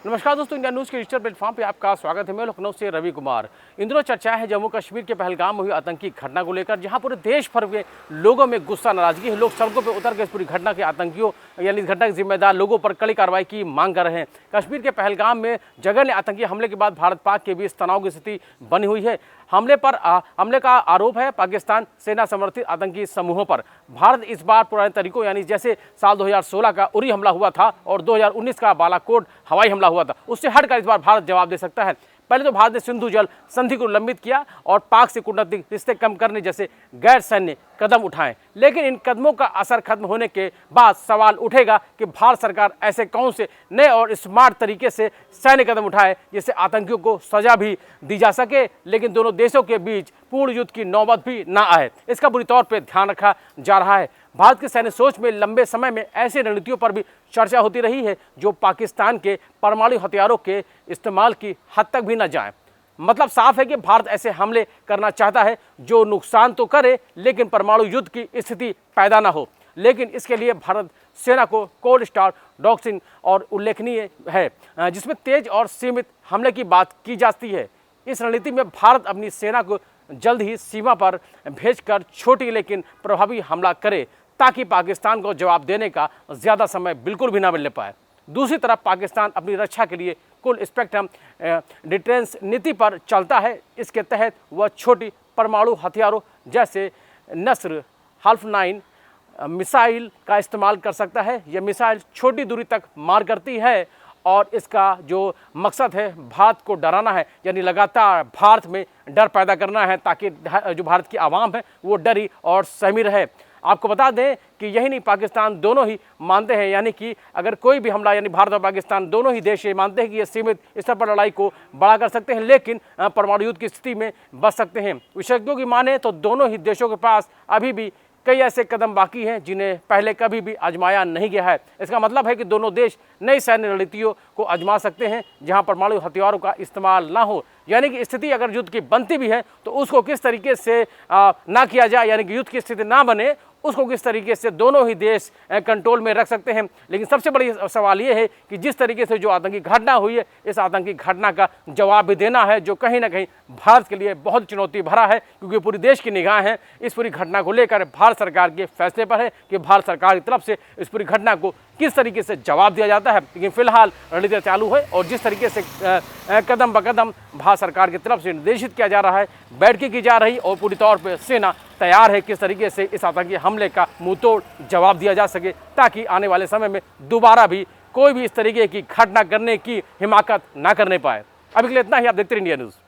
नमस्कार दोस्तों, India news के डिजिटल प्लेटफॉर्म पे आपका स्वागत है। मैं लखनऊ से रवि कुमार। इन दिनों चर्चा है जम्मू कश्मीर के पहलगाम में हुई आतंकी घटना को लेकर, जहां पूरे देश भर के लोगों में गुस्सा नाराजगी है। लोग सड़कों पर उतर कर इस पूरी घटना के आतंकियों यानी इस घटना के जिम्मेदार लोगों पर कड़ी कार्रवाई की मांग कर रहे हैं। कश्मीर के पहलगाम में जघन्य आतंकी हमले के बाद भारत पाक के बीच तनाव की स्थिति बनी हुई है। हमले का आरोप है पाकिस्तान सेना समर्थित आतंकी समूहों पर। भारत इस बार पुराने तरीकों यानी जैसे साल 2016 का उरी हमला हुआ था और 2019 का बालाकोट हवाई हमला हुआ था, उससे हटकर इस बार भारत जवाब दे सकता है। पहले तो भारत ने सिंधु जल संधि को लंबित किया और पाक से कूटनीतिक रिश्ते कम करने जैसे गैर सैन्य कदम उठाए, लेकिन इन कदमों का असर खत्म होने के बाद सवाल उठेगा कि भारत सरकार ऐसे कौन से नए और स्मार्ट तरीके से सैन्य कदम उठाए जिससे आतंकियों को सजा भी दी जा सके, लेकिन दोनों देशों के बीच पूर्ण युद्ध की नौबत भी ना आए। इसका बुरी तौर पर ध्यान रखा जा रहा है। भारत की सैन्य सोच में लंबे समय में ऐसी रणनीतियों पर भी चर्चा होती रही है जो पाकिस्तान के परमाणु हथियारों के इस्तेमाल की हद तक भी न जाए। मतलब साफ है कि भारत ऐसे हमले करना चाहता है जो नुकसान तो करे लेकिन परमाणु युद्ध की स्थिति पैदा ना हो। लेकिन इसके लिए भारत सेना को कोल्ड स्टार डॉक्ट्रिन और उल्लेखनीय है, जिसमें तेज और सीमित हमले की बात की जाती है। इस रणनीति में भारत अपनी सेना को जल्द ही सीमा पर भेजकर छोटी लेकिन प्रभावी हमला करे ताकि पाकिस्तान को जवाब देने का ज़्यादा समय बिल्कुल भी ना मिल पाए। दूसरी तरफ पाकिस्तान अपनी रक्षा के लिए कुल स्पेक्ट्रम डिटेंस नीति पर चलता है। इसके तहत वह छोटी परमाणु हथियारों जैसे नस्र हल्फ 9 मिसाइल का इस्तेमाल कर सकता है। यह मिसाइल छोटी दूरी तक मार करती है और इसका जो मकसद है भारत को डराना है, यानी लगातार भारत में डर पैदा करना है ताकि जो भारत की आवाम है वो डरी और सहमी रहे। आपको बता दें कि यही नहीं, पाकिस्तान दोनों ही मानते हैं, यानी कि अगर कोई भी हमला यानी भारत और पाकिस्तान दोनों ही देश ये मानते हैं कि ये सीमित स्तर पर लड़ाई को बड़ा कर सकते हैं लेकिन परमाणु युद्ध की स्थिति में बच सकते हैं। विशेषज्ञों की माने तो दोनों ही देशों के पास अभी भी कई ऐसे कदम बाकी हैं जिन्हें पहले कभी भी आजमाया नहीं गया है। इसका मतलब है कि दोनों देश नई सैन्य रणनीतियों को आजमा सकते हैं जहां परमाणु हथियारों का इस्तेमाल ना हो। यानी कि स्थिति अगर युद्ध की बनती भी है तो उसको किस तरीके से ना किया जाए, यानी कि युद्ध की स्थिति ना बने उसको किस तरीके से दोनों ही देश कंट्रोल में रख सकते हैं। लेकिन सबसे बड़ी सवाल ये है कि जिस तरीके से जो आतंकी घटना हुई है, इस आतंकी घटना का जवाब भी देना है, जो कहीं ना कहीं भारत के लिए बहुत चुनौती भरा है, क्योंकि पूरी देश की निगाह है इस पूरी घटना को लेकर भारत सरकार के फैसले पर है कि भारत सरकार की तरफ से इस पूरी घटना को किस तरीके से जवाब दिया जाता है। लेकिन फिलहाल रणनीति चालू है और जिस तरीके से कदम ब कदम भारत सरकार की तरफ से निर्देशित किया जा रहा है, बैठकें की जा रही और पूरी तौर पर सेना तैयार है किस तरीके से इस आतंकी हमले का मुंहतोड़ जवाब दिया जा सके ताकि आने वाले समय में दोबारा भी कोई भी इस तरीके की घटना करने की हिमाकत ना करने पाए। अभी के लिए इतना ही। आप देखते रहिए इंडिया न्यूज़।